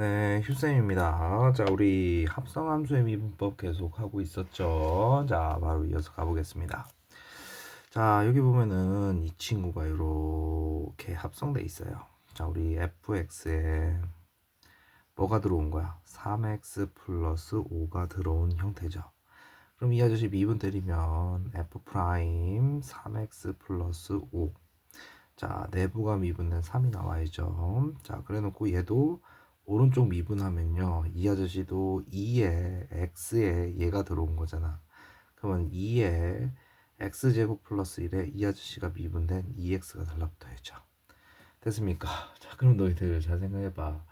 네, 휴쌤입니다. 자, 우리 합성함수의 미분법 계속 하고 있었죠. 자, 바로 이어서 가보겠습니다. 자, 여기 보면은 이 친구가 이렇게 합성돼 있어요. 자, 우리 fx에 뭐가 들어온 거야? 3x 플러스 5가 들어온 형태죠. 그럼 이 아저씨 미분 때리면 f 프라임 3x 플러스 5. 자, 내부가 미분된 3이 나와야죠. 자, 그래 놓고 얘도 오른쪽 미분하면요. 이 아저씨도 2에 x에 얘가 들어온 거잖아. 그러면 2에 x제곱 플러스 1에 이 아저씨가 미분된 2x가 달라붙어야죠. 됐습니까? 자, 그럼 너희들 잘 생각해봐.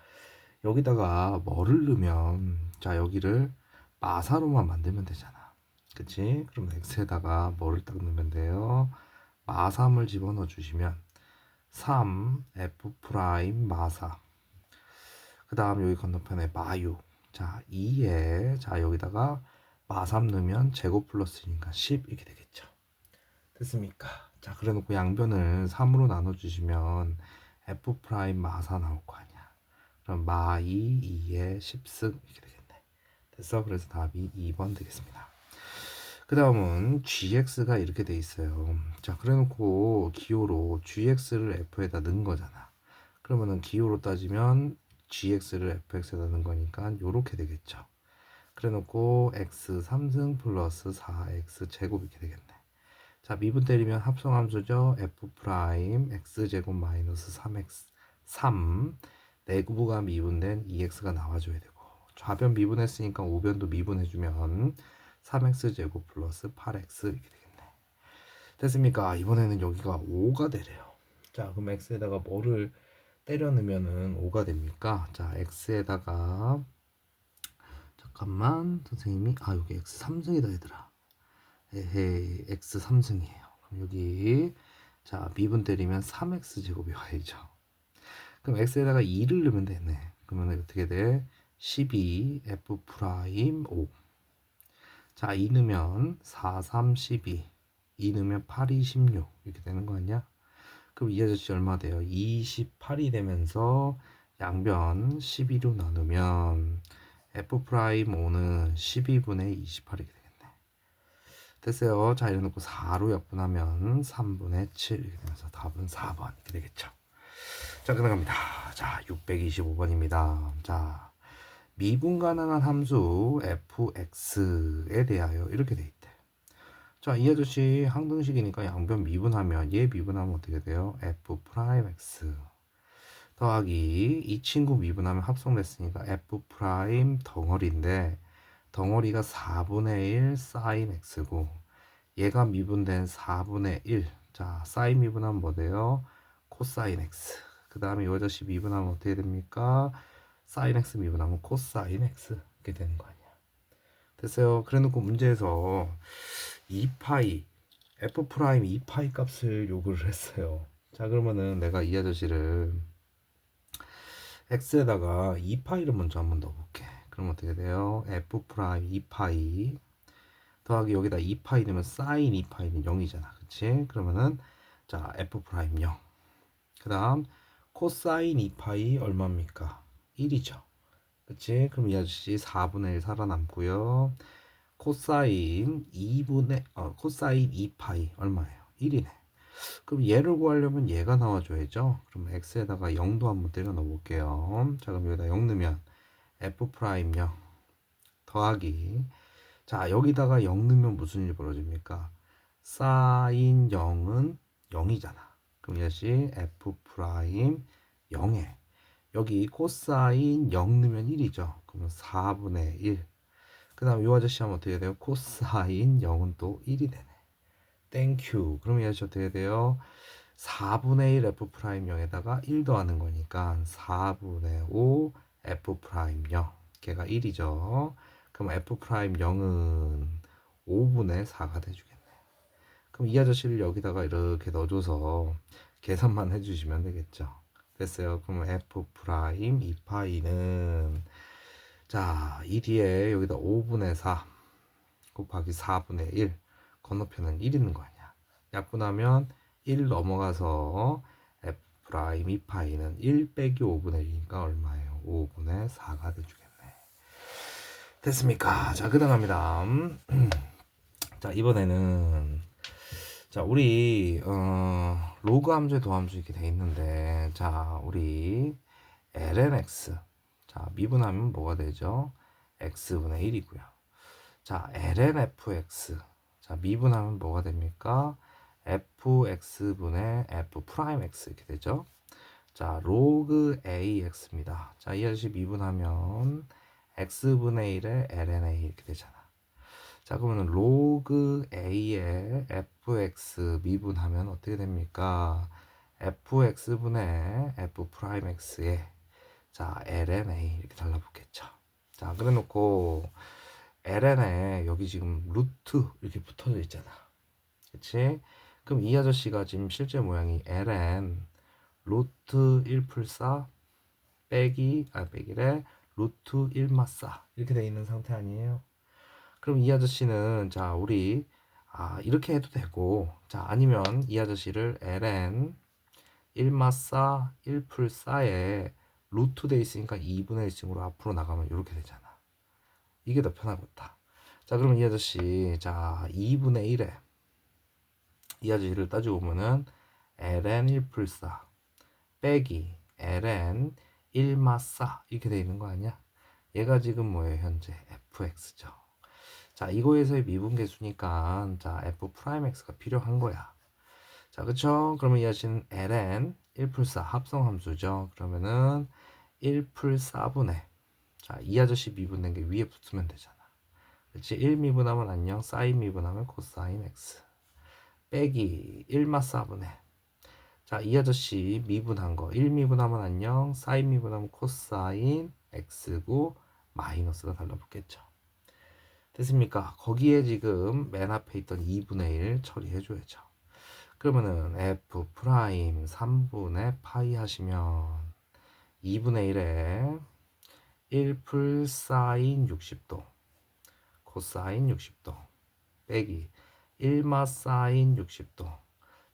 여기다가 뭐를 넣으면, 자, 여기를 마사로만 만들면 되잖아. 그치? 그럼 x에다가 뭐를 딱 넣으면 돼요? 마3을 집어넣어 주시면 3 f 프라임 마사, 그 다음 여기 건너편에 마유, 자 2에 자 여기다가 마3 넣으면 제곱 플러스니까 10 이렇게 되겠죠. 됐습니까? 자 그래 놓고 양변을 3으로 나눠 주시면 f 프라임 마사 나올 거 아니야. 그럼 마2 2에 10승 이렇게 되겠네. 됐어? 그래서 답이 2번 되겠습니다. 그 다음은 gx가 이렇게 돼 있어요. 자 그래 놓고 기호로 gx를 f에다 넣은 거잖아. 그러면은 기호로 따지면 gx를 fx에다 넣은 거니까 요렇게 되겠죠. 그래 놓고 x 3승 플러스 4x 제곱 이렇게 되겠네. 자 미분 때리면 합성함수죠. f 프라임 x제곱 마이너스 3x 3 내부가 미분된 2x가 나와줘야 되고, 좌변 미분했으니까 우변도 미분해주면 3x 제곱 플러스 8x 이렇게 되겠네. 됐습니까? 이번에는 여기가 5가 되래요. 자 그럼 x에다가 뭐를 때려 넣으면은 5가 됩니까? 자 x에다가 잠깐만 선생님이 여기 x 3승이다 얘들아. 에헤이 x 3승이에요. 그럼 여기 자 미분 때리면 3x 제곱이 와야죠. 그럼 x에다가 2를 넣으면 되네. 그러면 어떻게 돼? 12 f 프라임 5. 자 2 넣으면 4 3 12, 2 넣으면 8 2 16 이렇게 되는 거 아니야? 그럼 이 아저씨 얼마 돼요? 28이 되면서 양변 12로 나누면 f 프라임 5는 12분의 28이 되겠네. 됐어요. 자 이래 놓고 4로 약분하면 3분의 7 이렇게 되면서 답은 4번 이렇게 되겠죠. 자 끝나갑니다. 자 625번입니다. 자 미분 가능한 함수 fx에 대하여 이렇게 돼 있대. 자, 이 아저씨 항등식이니까 양변 미분하면 얘 미분하면 어떻게 돼요? f 프라임 x 더하기 이 친구 미분하면 합성됐으니까 f 프라임 덩어리인데 덩어리가 4분의 1 사인 x고 얘가 미분된 4분의 1. 자, 사인 미분하면 뭐 돼요? 코사인 x. 그 다음에 이 아저씨 미분하면 어떻게 됩니까? 사인 x 미분하면 코사인 x 이렇게 되는 거 아니야. 됐어요. 그래 놓고 문제에서 2파이 f 프라임 2파이 값을 요구를 했어요. 자 그러면은 내가 이 아저씨를 x에다가 2파이를 먼저 한번 넣어볼게. 그럼 어떻게 돼요? f 프라임 2파이 더하기 여기다 2파이 넣으면 사인 2파이는 0이잖아. 그치? 그러면은 자 f 프라임 0. 그 다음 코사인 2파이 얼마입니까? 1이죠. 그치? 그럼 이 아저씨 4분의 1 살아남고요. 코사인 2분의 코사인 2파이 얼마예요? 1이네. 그럼 얘를 구하려면 얘가 나와줘야죠. 그럼 x에다가 0도 한번 때려 넣어볼게요. 자 그럼 여기다 0 넣으면 f 프라임 0 더하기 자 여기다가 0 넣으면 무슨 일이 벌어집니까? 사인 0은 0이잖아. 그럼 이것이 f 프라임 0에 여기 코사인 0 넣으면 1이죠. 그러면 4분의 1. 그 다음 이 아저씨 하면 어떻게 돼요? 코사인 0은 또 1이 되네. 땡큐. 그럼 이 아저씨 어떻게 돼요? 4분의 1 f 프라임 0에다가 1 더하는 거니까 4분의 5 f 프라임 0. 걔가 1이죠. 그럼 f 프라임 0은 5분의 4가 돼주겠네. 그럼 이 아저씨를 여기다가 이렇게 넣어줘서 계산만 해주시면 되겠죠. 됐어요. 그러면 f 프라임 2파이는 자, 이 뒤에 여기다 5분의 4 곱하기 4분의 1 건너편은 1 있는 거 아니야. 약분하면 1 넘어가서 f 프라임 2파이는 1 빼기 5분의 1이니까 얼마예요? 5분의 4가 돼주겠네. 됐습니까? 자, 그 다음 갑니다. 자, 이번에는 자, 우리 로그 함수에 도함수 이렇게 돼 있는데, 자, 우리 lnx, 자, 미분하면 뭐가 되죠? x분의 1이고요. 자, lnfx, 자, 미분하면 뭐가 됩니까? fx분의 f 프라임 x 이렇게 되죠. 자, 로그 ax입니다. 자, 이 아저씨 미분하면 x분의 1에 lna 이렇게 되잖아. 자, 그러면 로그 a의 fx 미분하면 어떻게 됩니까? fx분의 f 프라임 x에 자, lna 이렇게 달라붙겠죠. 자, 그래 놓고 ln에 여기 지금 루트 이렇게 붙어져 있잖아. 그치? 그럼 이 아저씨가 지금 실제 모양이 ln 루트 1 플4 빼기래 루트 1 마싸 이렇게 돼 있는 상태 아니에요? 그럼 이 아저씨는 자, 우리 이렇게 해도 되고, 자, 아니면 이 아저씨를 ln 1 마싸 1 플4에 루트 돼 있으니까 2분의 1층으로 앞으로 나가면 이렇게 되잖아. 이게 더 편하겠다. 자, 그러면 이 아저씨, 자, 2분의 1에 이 아저씨를 따지고 보면은 ln 1 플4 빼기 ln 1 마싸 이렇게 돼 있는 거 아니야? 얘가 지금 뭐예요? 현재 fx죠. 자, 이거에서의 미분계수니까 자, f 프라임 x가 필요한 거야. 자, 그쵸? 그러면 이 아저씨는 ln 1 플4 합성함수죠. 그러면은 1 플4분의 자, 이 아저씨 미분된 게 위에 붙으면 되잖아. 그치? 1 미분하면 안녕, 사인 미분하면 코사인 x 빼기 1 마사분의 자, 이 아저씨 미분한 거 1 미분하면 안녕, 사인 미분하면 코사인 x고 마이너스가 달라붙겠죠. 됐습니까? 거기에 지금 맨 앞에 있던 2분의 1 처리해줘야죠. 그러면은 f 프라임 3분의 파이 하시면 2분의 1에 1 풀 사인 60도 코사인 60도 빼기 1마 사인 60도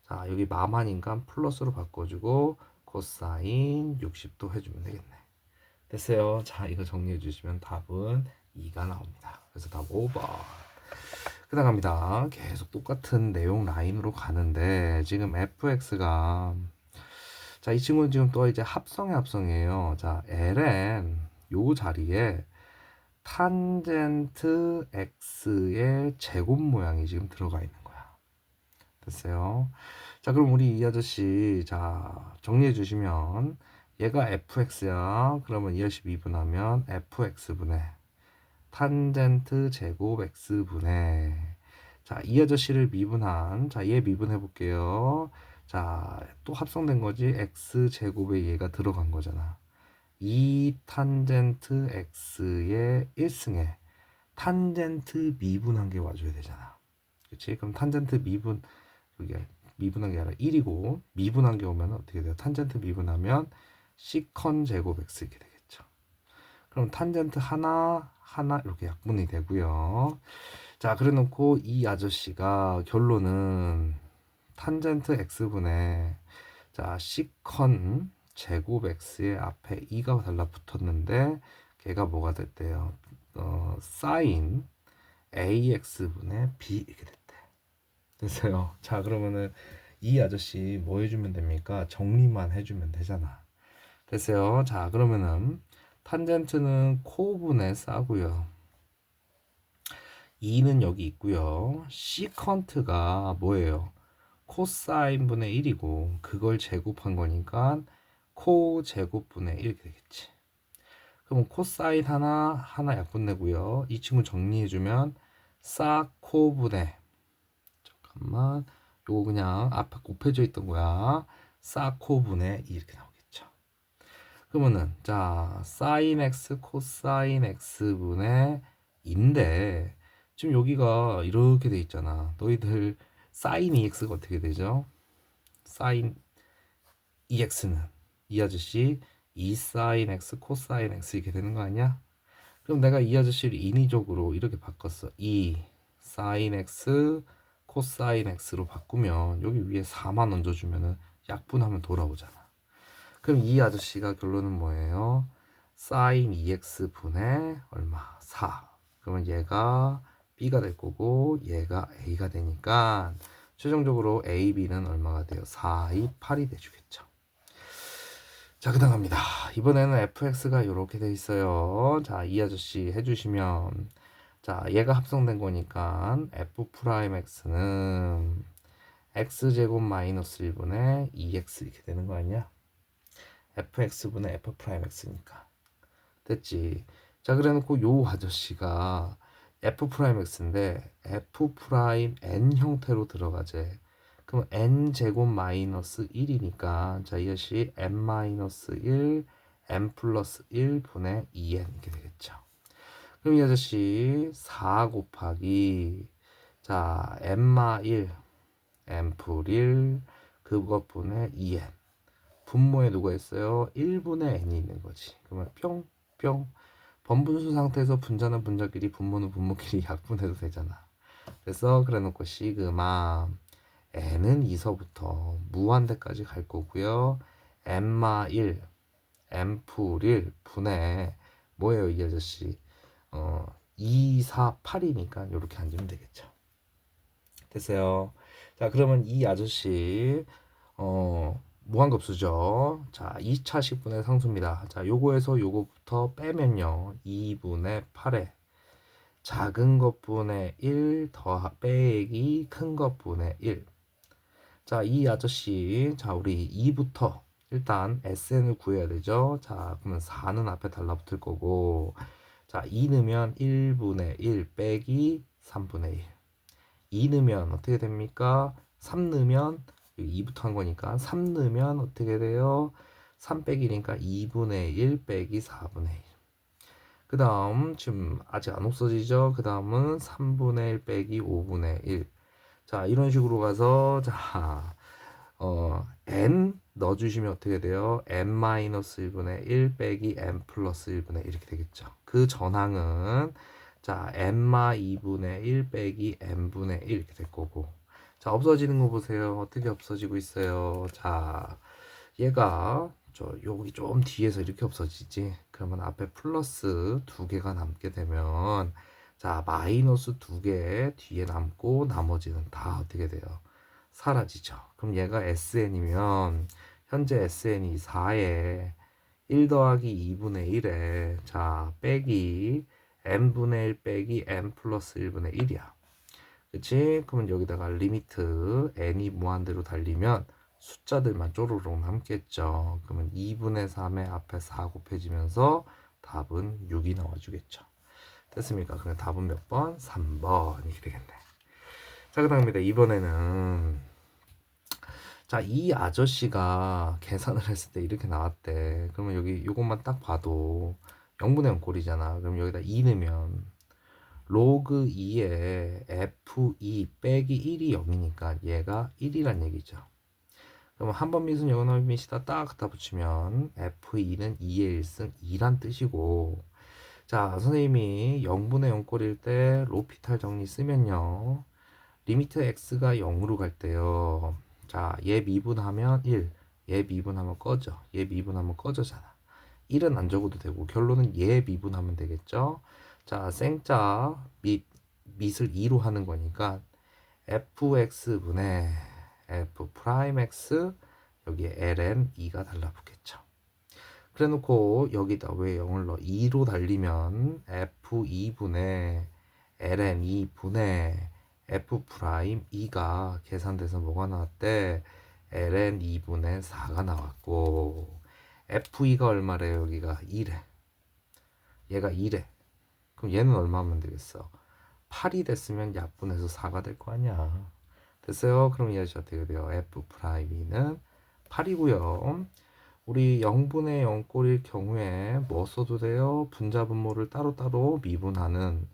자, 여기 마만인가 플러스로 바꿔주고 코사인 60도 해주면 되겠네. 됐어요. 자, 이거 정리해 주시면 답은 2가 나옵니다. 그래서 답 5번. 그 다음 갑니다. 계속 똑같은 내용 라인으로 가는데 지금 fx가 자, 이 친구는 지금 또 이제 합성의 합성이에요. 자, ln 요 자리에 탄젠트 x의 제곱 모양이 지금 들어가 있는 거야. 됐어요. 자, 그럼 우리 이 아저씨 자 정리해 주시면 얘가 fx야. 그러면 이 아저씨 미분하면 fx분의 탄젠트 제곱 x분의 자, 이 아저씨를 미분한 자, 얘 미분해 볼게요. 자, 또 합성된 거지. x 제곱에 얘가 들어간 거잖아. 2 탄젠트 x의 1승에 탄젠트 미분한 게 와줘야 되잖아. 그치? 그럼 탄젠트 미분 여기 미분한 게 아니라 1이고 미분한 게 오면 어떻게 돼요? 탄젠트 미분하면 시컨 제곱 x 이렇게 되겠죠. 그럼 탄젠트 하나 이렇게 약분이 되고요. 자, 그래 놓고 이 아저씨가 결론은 탄젠트 x분의 자, 시컨 제곱 x의 앞에 2가 달라붙었는데 걔가 뭐가 됐대요? 사인 ax분의 b 이렇게 됐대. 됐어요. 자, 그러면은 이 아저씨 뭐 해주면 됩니까? 정리만 해주면 되잖아. 됐어요. 자, 그러면은 탄젠트는 코분의 싸고요. 2는 여기 있고요. 시컨트가 뭐예요? 코사인분의 1이고 그걸 제곱한 거니까 코 제곱분의 1 되겠지. 그럼 코사인 하나 약분되고요. 이 친구 정리해주면 사코분의 잠깐만 요거 그냥 앞에 곱해져 있던 거야. 사코분의 2 이렇게 나오겠죠. 그러면은 자 사인 x 코사인 x분의 2인데 지금 여기가 이렇게 돼 있잖아. 너희들 사인 2x가 어떻게 되죠? 사인 2x는 이 아저씨 2 사인 x 코사인 x 이렇게 되는 거 아니야? 그럼 내가 이 아저씨를 인위적으로 이렇게 바꿨어. 2 사인 x 코사인 x로 바꾸면 여기 위에 4만 얹어주면은 약분하면 돌아오잖아. 그럼 이 아저씨가 결론은 뭐예요? sin 2x 분의 얼마? 4. 그러면 얘가 b가 될 거고 얘가 a가 되니까 최종적으로 a, b는 얼마가 돼요? 4, 2, 8이 돼주겠죠. 자, 그 다음 갑니다. 이번에는 fx가 이렇게 돼 있어요. 자, 이 아저씨 해주시면, 자, 얘가 합성된 거니까 f 프라임 x는 x제곱 마이너스 1분의 2x 이렇게 되는 거 아니야? fx분의 f 프라임 x니까 됐지. 자, 그래 놓고 요 아저씨가 f 프라임 x인데 f 프라임 n 형태로 들어가재. 그럼 n 제곱 마이너스 1이니까 자, 이것이 n 마이너스 1 n 플러스 1 분의 2n 이렇게 되겠죠. 그럼 이 아저씨 4 곱하기 자 n마 1 n 풀 1 그것 분의 2n 분모에 누가 있어요? 1분의 n이 있는 거지. 그러면 뿅뿅 번분수 상태에서 분자는 분자끼리 분모는 분모끼리 약분해도 되잖아. 그래서 그래놓고 시그마 n은 2서부터 무한대까지 갈 거고요. n마 1 n 풀 1 분의 뭐예요 이 아저씨 2, 4, 8이니까 이렇게 앉으면 되겠죠. 됐어요. 자, 그러면 이 아저씨 무한급수죠. 자, 2차식분의 상수입니다. 자, 요거에서 요거부터 빼면요. 2분의 8에 작은 것분의 1 더 빼기 큰 것분의 1. 자, 이 아저씨, 자, 우리 2부터 일단 SN을 구해야 되죠. 자, 그러면 4는 앞에 달라붙을 거고, 자, 2 넣으면 1분의 1 빼기 3분의 1. 2 넣으면 어떻게 됩니까? 3 넣으면 2부터 한 거니까 3 넣으면 어떻게 돼요? 3 빼기니까 2분의 1 빼기 4분의 1. 그 다음 지금 아직 안 없어지죠? 그 다음은 3분의 1 빼기 5분의 1. 자, 이런 식으로 가서 자, n 넣어주시면 어떻게 돼요? n-1분의 1 빼기 n 플러스 1분의 1 이렇게 되겠죠. 그 전항은 자, n-2분의 1 빼기 n분의 1 이렇게 될 거고. 자, 없어지는 거 보세요. 어떻게 없어지고 있어요? 자, 얘가 여기 좀 뒤에서 이렇게 없어지지. 그러면 앞에 플러스 2개가 남게 되면 자, 마이너스 2개 뒤에 남고 나머지는 다 어떻게 돼요? 사라지죠. 그럼 얘가 SN이면 현재 SN이 4에 1 더하기 2분의 1에 자, 빼기 n분의 1 빼기 n 플러스 1분의 1이야. 그치? 그러면 여기다가 리미트 n이 무한대로 달리면 숫자들만 쪼르륵 남겠죠. 그러면 2분의 3에 앞에 4 곱해지면서 답은 6이 나와주겠죠. 됐습니까? 그럼 답은 몇 번? 3번 이렇게 되겠네. 자, 그 다음입니다. 이번에는 자, 이 아저씨가 계산을 했을 때 이렇게 나왔대. 그러면 여기 이것만 딱 봐도 0분의 0 꼴이잖아. 그럼 여기다 2 넣으면 로그 2에 f2 빼기 1이 0이니까 얘가 1이란 얘기죠. 그럼 한 번 미순 영원한 미시다 딱 갖다 붙이면 f2는 2의 1승 2란 뜻이고, 자, 선생님이 0분의 0 꼴일 때 로피탈 정리 쓰면요. 리미트 x가 0으로 갈 때요. 자, 얘 미분하면 1, 얘 미분하면 꺼져, 얘 미분하면 꺼져잖아. 1은 안 적어도 되고 결론은 얘 미분하면 되겠죠. 자, 생자 밑을 2로 하는 거니까 fx분의 f 프라임 x 여기에 ln 2가 달라붙겠죠. 그래 놓고 여기다 왜 0을 넣어? 2로 달리면 f2분의 ln 2분의 f 프라임 2가 계산돼서 뭐가 나왔대? ln 2분의 4가 나왔고 f2가 얼마래요? 여기가 2래. 얘가 2래. 그럼 얘는 얼마 하면 되겠어? 8이 됐으면 약분해서 4가 될 거 아니야. 됐어요? 그럼 이 아저씨 어떻게 돼요? f 프라임 2는 8이고요. 우리 0분의 0 꼴일 경우에 뭐 써도 돼요? 분자 분모를 따로따로 미분하는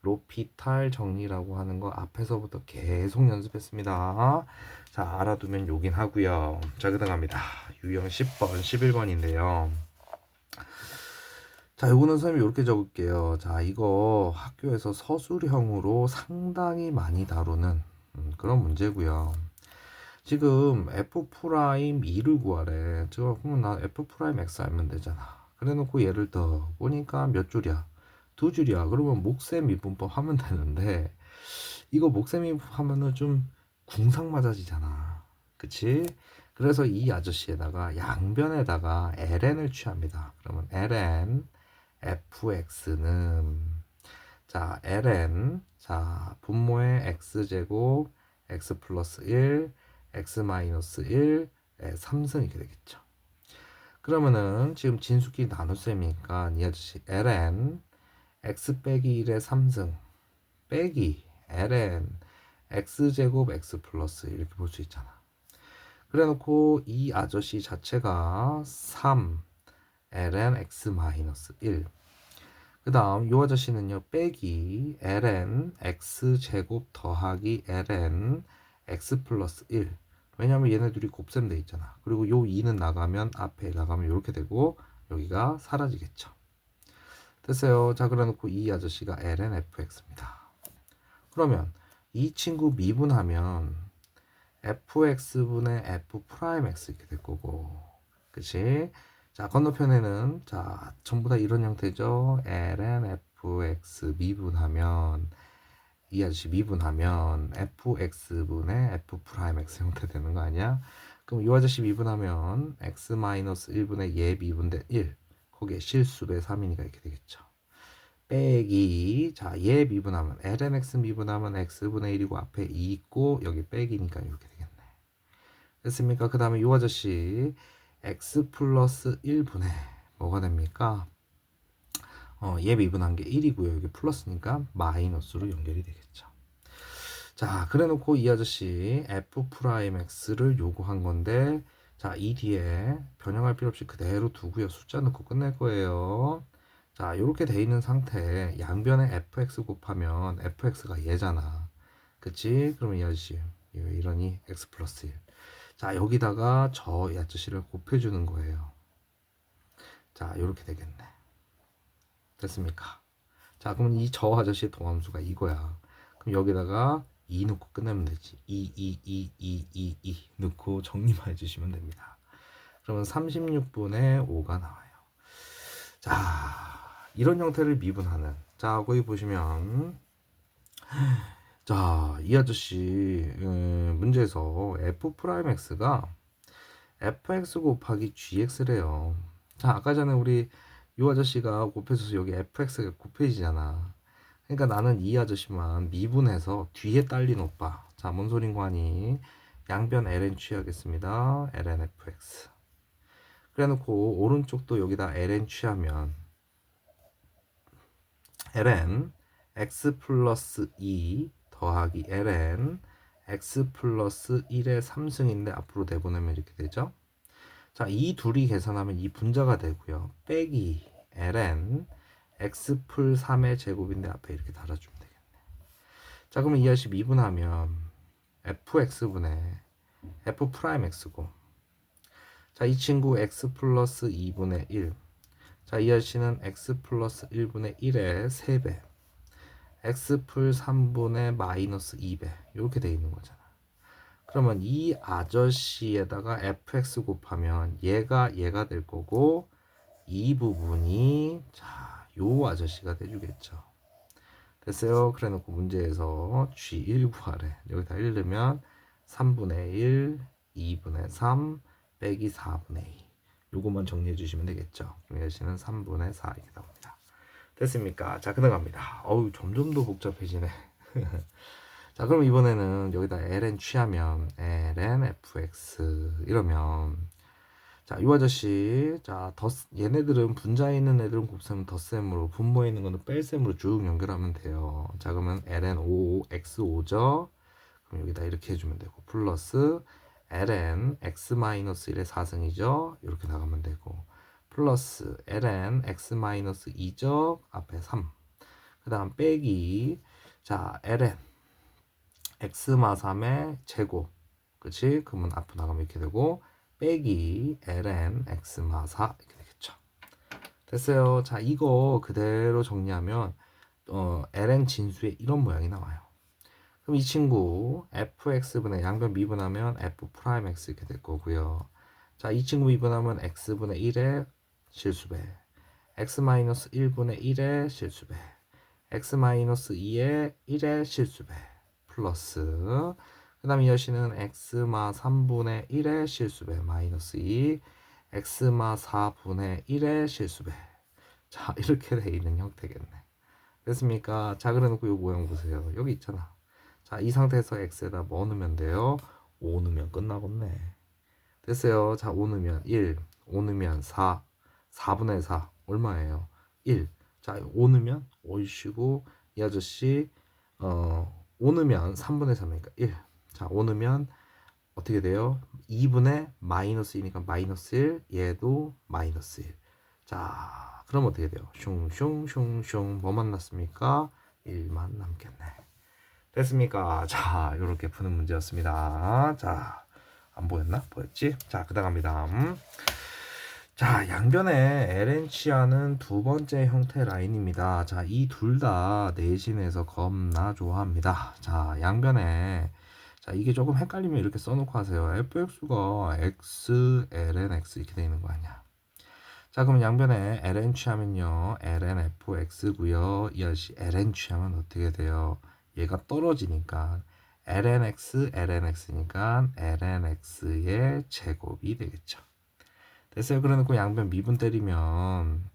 로피탈 정리라고 하는 거 앞에서부터 계속 연습했습니다. 자, 알아두면 요긴 하고요. 자, 그다음 갑니다. 유형 10번, 11번인데요. 자, 요거는 선생님이 이렇게 적을게요. 자, 이거 학교에서 서술형으로 상당히 많이 다루는 그런 문제고요. 지금 f 프라임 2를 구하래. 그러면 나 f 프라임 x 알면 되잖아. 그래 놓고 얘를 더 보니까 몇 줄이야? 두 줄이야. 그러면 목세 미분법 하면 되는데 이거 목세 미분법 하면은 좀 궁상 맞아지잖아. 그치? 그래서 이 아저씨에다가 양변에다가 ln을 취합니다. 그러면 ln fx는 자 ln 자 분모의 x제곱 x 플러스 1 x 마이너스 1 3승 이렇게 되겠죠. 그러면은 지금 진수끼리 나눗셈이니까 이 아저씨 ln x 빼기 1의 3승 빼기 ln x제곱 x 플러스 이렇게 볼 수 있잖아. 그래 놓고 이 아저씨 자체가 3 ln x 마이너스 1. 그 다음 이 아저씨는요 빼기 ln x제곱 더하기 ln x 플러스 1. 왜냐면 얘네 둘이 곱셈돼 있잖아. 그리고 요 2는 나가면 앞에 나가면 이렇게 되고 여기가 사라지겠죠. 됐어요. 자 그래 놓고 이 아저씨가 ln fx입니다. 그러면 이 친구 미분하면 fx분의 f 프라임 x 이렇게 될 거고 그치? 자 건너편에는 자 전부 다 이런 형태죠. ln fx 미분하면 이 아저씨 미분하면 fx분의 f 프라임 x 형태 되는 거 아니야? 그럼 이 아저씨 미분하면 x 마이너스 1분의 얘 미분된 1 거기에 실수배 3이니까 이렇게 되겠죠. 빼기 자얘 미분하면 lnx 미분하면 x분의 1이고 앞에 2 있고 여기 빼기니까 이렇게 되겠네. 됐습니까? 그 다음에 이 아저씨 x 플러스 1분의 뭐가 됩니까? 얘 미분한 게 1이고요. 여기 플러스니까 마이너스로 연결이 되겠죠. 자, 그래 놓고 이 아저씨 f 프라임 x를 요구한 건데 자, 이 뒤에 변형할 필요 없이 그대로 두고요. 숫자 넣고 끝낼 거예요. 자, 이렇게 돼 있는 상태에 양변에 fx 곱하면 fx가 얘잖아. 그치? 그러면 이 아저씨 왜 이러니? x 플러스 1. 자, 여기다가 저 이 아저씨를 곱해주는 거예요. 자, 이렇게 되겠네. 됐습니까? 자, 그러면 이 저 아저씨의 도함수가 이거야. 그럼 여기다가 2 넣고 끝내면 되지. 2 넣고 정리만 해주시면 됩니다. 그러면 36분의 5가 나와요. 자, 이런 형태를 미분하는. 자, 거기 보시면 자, 이 아저씨 문제에서 f 프라임 x가 fx 곱하기 gx래요. 자, 아까 전에 우리 이 아저씨가 곱해져서 여기 fx가 곱해지잖아. 그러니까 나는 이 아저씨만 미분해서 뒤에 딸린 오빠. 자, 뭔 소린고 하니? 양변 ln 취하겠습니다. ln fx. 그래 놓고 오른쪽도 여기다 ln 취하면 ln x 플러스 2 더하기 ln x 플러스 1의 3승인데 앞으로 내보내면 이렇게 되죠. 자, 이 둘이 계산하면 이 분자가 되고요. 빼기 ln x 풀 3의 제곱인데 앞에 이렇게 달아주면 되겠네. 자, 그러면 이 아저씨 미분하면 fx분의 f 프라임 x고 자, 이 친구 x 플러스 2분의 1 자, 이 아저씨는 x 플러스 1분의 1의 3배 x 풀 3분의 마이너스 2배 이렇게 돼 있는 거잖아. 그러면 이 아저씨에다가 fx 곱하면 얘가 될 거고 이 부분이 자, 요 아저씨가 돼주겠죠. 됐어요. 그래 놓고 문제에서 G1 구하래. 여기다 1 넣으면 3분의 1, 2분의 3, 빼기 4분의 2. 요것만 정리해 주시면 되겠죠. 그럼 여기는 3분의 4 이렇게 나옵니다. 됐습니까? 자, 그나갑니다. 어우, 점점 더 복잡해지네. 자, 그럼 이번에는 여기다 ln 취하면 ln fx 이러면 자, 이 아저씨 자, 얘네들은 분자에 있는 애들은 곱셈은 덧셈으로 분모에 있는 거는 뺄셈으로 쭉 연결하면 돼요. 자, 그러면 ln 5 x5죠. 그럼 여기다 이렇게 해주면 되고 플러스 ln x-1의 4승이죠. 이렇게 나가면 되고 플러스 ln x-2죠. 앞에 3. 그 다음 빼기 자 ln x-3의 제곱 그치? 그러면 앞으로 나가면 이렇게 되고 빼기 ln x-4 이렇게 되겠죠. 됐어요. 자, 이거 그대로 정리하면 ln 진수에 이런 모양이 나와요. 그럼 이 친구 fx분의 양변 미분하면 f 프라임 x 이렇게 될 거고요. 자, 이 친구 미분하면 x분의 1의 실수배. x-1분의 1의 실수배, x-2의 1의 실수배, 플러스, 그 다음 이 여시는 x마 3분의 1의 실수배, 마이너스 2, x마 4분의 1의 실수배. 자, 이렇게 돼 있는 형태겠네. 됐습니까? 자, 그래 놓고 이 모양 보세요. 여기 있잖아. 자, 이 상태에서 x에다 뭐 넣으면 돼요? 5 넣으면 끝나겠네. 됐어요. 자, 5 넣으면 1, 5 넣으면 4, 4분의 4 얼마예요? 1. 자, 5 넣으면 오이시고 이 아저씨 5 넣으면 3분의 3이니까 1. 자, 5 넣으면 어떻게 돼요? 2분의 마이너스 2니까 마이너스 1, 얘도 마이너스 1. 자, 그럼 어떻게 돼요? 슝슝슝슝 뭐 만났습니까? 1만 남겠네. 됐습니까? 자, 이렇게 푸는 문제였습니다. 자, 안 보였나? 보였지? 자, 그 다음 갑니다. 자, 양변의 LN치아는 두 번째 형태 라인입니다. 자, 이 둘 다 내신에서 겁나 좋아합니다. 자, 양변에 자, 이게 조금 헷갈리면 이렇게 써놓고 하세요. fx가 x, ln x 이렇게 되어 있는 거 아니야. 자, 그럼 양변에 ln 취하면요. ln fx고요. 이 아저씨 ln 취하면 어떻게 돼요? 얘가 떨어지니까 ln x, ln x니까 ln x의 제곱이 되겠죠. 됐어요. 그래놓고 양변 미분 때리면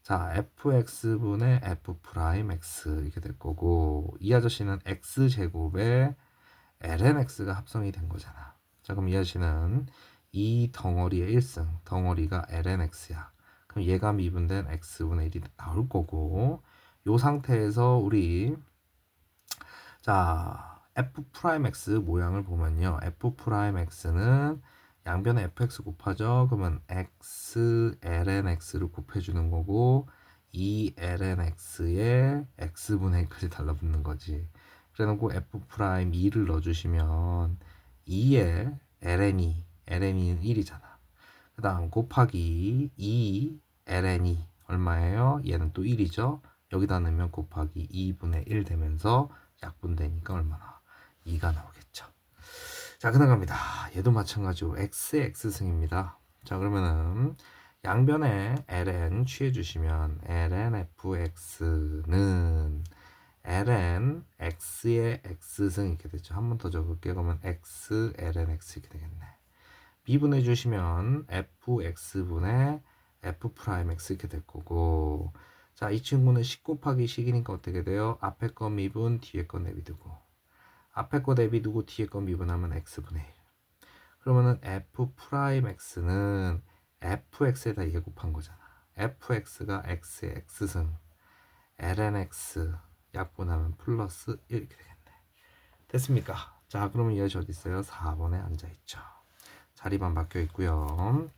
자, fx분의 f 프라임 x 이렇게 될 거고 이 아저씨는 x 제곱에 ln x가 합성이 된 거잖아. 자, 그럼 이 아저씨는 이 덩어리의 1승, 덩어리가 ln x야. 그럼 얘가 미분된 x분의 1이 나올 거고 이 상태에서 우리 자, f 프라임 x 모양을 보면요. f 프라임 x는 양변에 fx 곱하죠. 그러면 x ln x를 곱해주는 거고 이 ln x에 x분의 1까지 달라붙는 거지. 그래놓고 f 프라임 2를 넣어주시면 2에 ln은 1이잖아. 그 다음 곱하기 2 ln이 얼마예요? 얘는 또 1이죠. 여기다 넣으면 곱하기 2분의 1 되면서 약분되니까 얼마나? 2가 나오겠죠. 자, 그다음 갑니다. 얘도 마찬가지로 x의 x승입니다. 자, 그러면은 양변에 ln 취해주시면 ln fx는 ln x의 x승 이렇게 되죠. 한 번 더 적을게요. 그러면 x ln x 이렇게 되겠네. 미분해 주시면 fx분의 f 프라임 x 이렇게 될 거고 자, 이 친구는 10 곱하기 식이니까 어떻게 돼요? 앞에 거 미분 뒤에 거 내비두고 앞에 거 내비두고 뒤에 거 미분하면 x분의 1 그러면은 f 프라임 x는 fx에다 얘 곱한 거잖아. fx가 x의 x승 ln x 약분하면 플러스 1 이렇게 되겠네. 됐습니까? 자, 그러면 이 아저씨 어디 있어요? 4번에 앉아있죠. 자리만 바뀌어 있고요.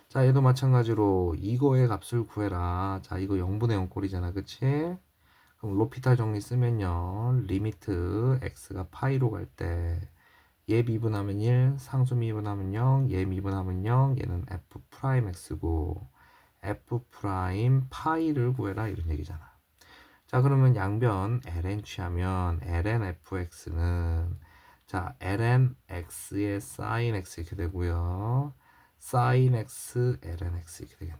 자, 얘도 마찬가지로 이거의 값을 구해라. 자, 이거 0분의 0 꼴이잖아. 그치? 그럼 로피탈 정리 쓰면요. 리미트 x가 파이로 갈 때 얘 미분하면 1, 상수 미분하면 0, 얘 미분하면 0, 얘는 f 프라임 x고 f 프라임 파이를 구해라 이런 얘기잖아. 자, 그러면 양변 ln 취하면 ln fx는 자, ln x의 sin x 이렇게 되고요. sin x ln x 이렇게 되겠네.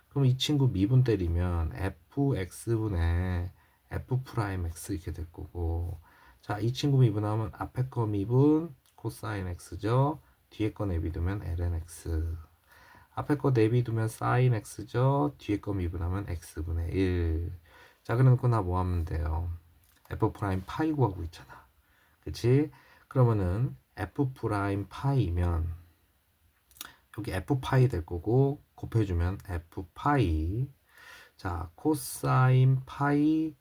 그럼 이 친구 미분 때리면 fx분의 f 프라임 x 이렇게 될 거고 자, 이 친구 미분하면 앞에 거 미분 코사인 x죠. 뒤에 거 내비두면 ln x 앞에 거 내비두면 sin x죠. 뒤에 거 미분하면 x분의 1 자, 그러니까 나 뭐 하면 돼요? f 프라임 파이 구하고 있잖아. 그치? 그러면은 f 프라임 파이면 여기 f 파이 될 거고 곱해주면 f 파이 자 코사인 파이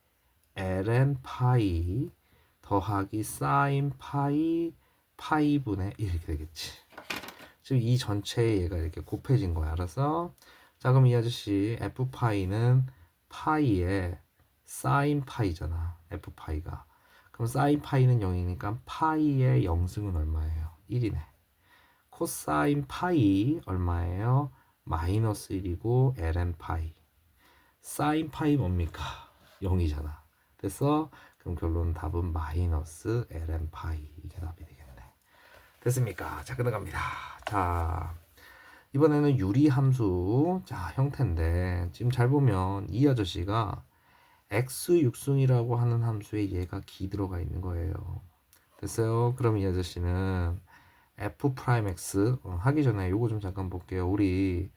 ln 파이 더하기 사인 파이 파이분의 1 이렇게 되겠지. 지금 이 전체에 얘가 이렇게 곱해진 거야. 알았어? 자, 그럼 이 아저씨 f 파이는 파이에 사인 파이잖아. f 파이가. 그럼 사인 파이는 0이니까 파이의 0승은 얼마예요? 1이네. 코사인 파이 얼마예요? 마이너스 1이고 ln 파이. 사인 파이 뭡니까? 0이잖아. 됐어? 그럼 결론 답은 마이너스 ln 파이. 이게 답이 되겠네. 됐습니까? 자, 끝나갑니다. 자, 이번에는 유리함수 자 형태인데 지금 잘 보면 이 아저씨가 x 육승이라고 하는 함수에 얘가 기 들어가 있는 거예요. 됐어요? 그럼 이 아저씨는 f 프라임 x 하기 전에 요거 좀 잠깐 볼게요. 우리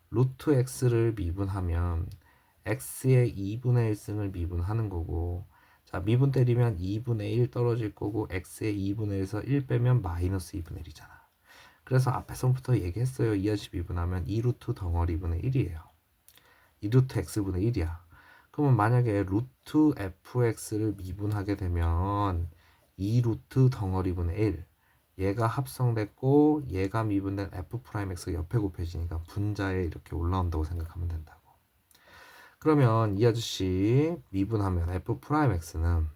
루트 x를 미분하면 x의 2분의 1승을 미분하는 거고, 자 미분 때리면 2분의 1 떨어질 거고 x의 2분의 1에서 1 빼면 마이너스 2분의 1이잖아. 그래서 앞에서부터 얘기했어요. 2 하시 미분하면 2루트 덩어리분의 1이에요. 2루트 x분의 1이야. 그러면 만약에 루트 fx를 미분하게 되면 2루트 덩어리분의 1, 얘가 합성됐고 얘가 미분된 f 프라임 x 옆에 곱해지니까 분자에 이렇게 올라온다고 생각하면 된다고. 그러면 이 아저씨 미분하면 f 프라임 x는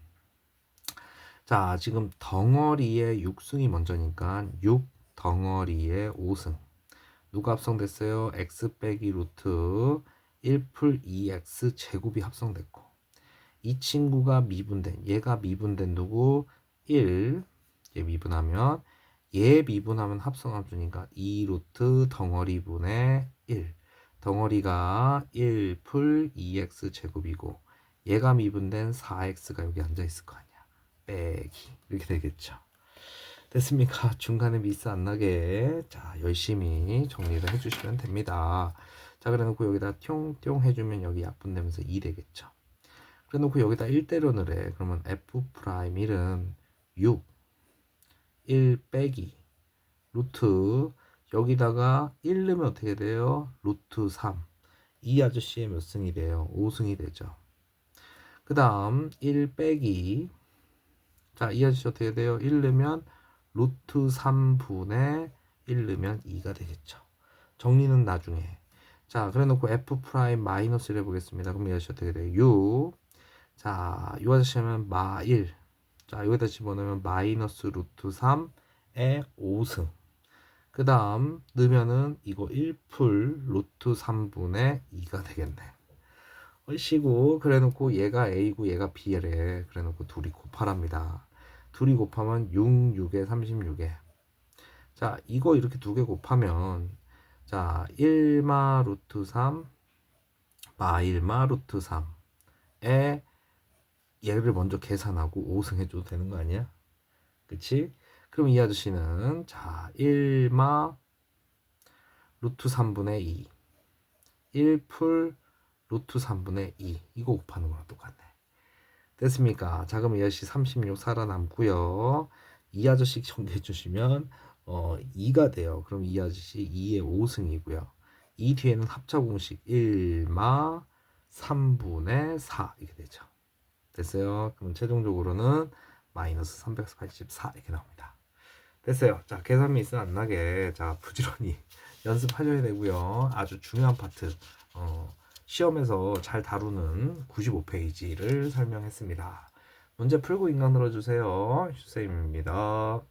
자 지금 덩어리의 6승이 먼저니까 6 덩어리의 5승 누가 합성됐어요? x 빼기 루트 1풀 2x 제곱이 합성됐고, 이 친구가 미분된 얘가 미분된 누구? 1, 얘 미분하면 얘 미분하면 합성함수니까 2루트 덩어리분의 1, 덩어리가 1풀 2x 제곱이고 얘가 미분된 4x가 여기 앉아있을 거 아니야. 빼기 이렇게 되겠죠. 됐습니까? 중간에 미스 안 나게 자 열심히 정리를 해주시면 됩니다. 자 그래 놓고 여기다 뿅뿅 해주면 여기 약분되면서 2 되겠죠. 그래 놓고 여기다 1대로 넣으래. 그러면 f 프라임 1은 6 1 빼기 루트 여기다가 1 넣으면 어떻게 돼요? 루트 3. 이 아저씨의 몇 승이 돼요? 5승이 되죠. 그 다음 1 빼기 자 이 아저씨 어떻게 돼요? 1 넣으면 루트 3분의 1 넣으면 2가 되겠죠. 정리는 나중에. 자 그래 놓고 f 프라임 마이너스 1 해보겠습니다. 그럼 이 아저씨 어떻게 돼요? 6. 자 이 아저씨 하면 마 1. 자 여기다 집어넣으면 마이너스 루트 3의 5승. 그 다음 넣으면은 이거 1풀 루트 3분의 2가 되겠네. 얼씨구 그래 놓고 얘가 a고 얘가 b래. 그래 놓고 둘이 곱하랍니다. 둘이 곱하면 6, 6에 36에 자 이거 이렇게 두 개 곱하면 자 1마 루트 3 마 1마 루트 3에 얘를 먼저 계산하고 5승 해줘도 되는 거 아니야? 그치? 그럼 이 아저씨는 자 1마 루트 3분의 2 1풀 루트 3분의 2 이거 곱하는 거랑 똑같네. 됐습니까? 자 그럼 이 아저씨 36 살아남고요. 이 아저씨 정리해 주시면 2가 돼요. 그럼 이 아저씨 2의 5승이고요. 이 뒤에는 합차 공식 1마 3분의 4 이렇게 되죠. 됐어요. 그럼 최종적으로는 마이너스 384 이렇게 나옵니다. 됐어요. 자 계산 미스 안 나게 자 부지런히 연습하셔야 되고요. 아주 중요한 파트 시험에서 잘 다루는 95페이지를 설명했습니다. 문제 풀고 인강 들어주세요. 슈쌤입니다.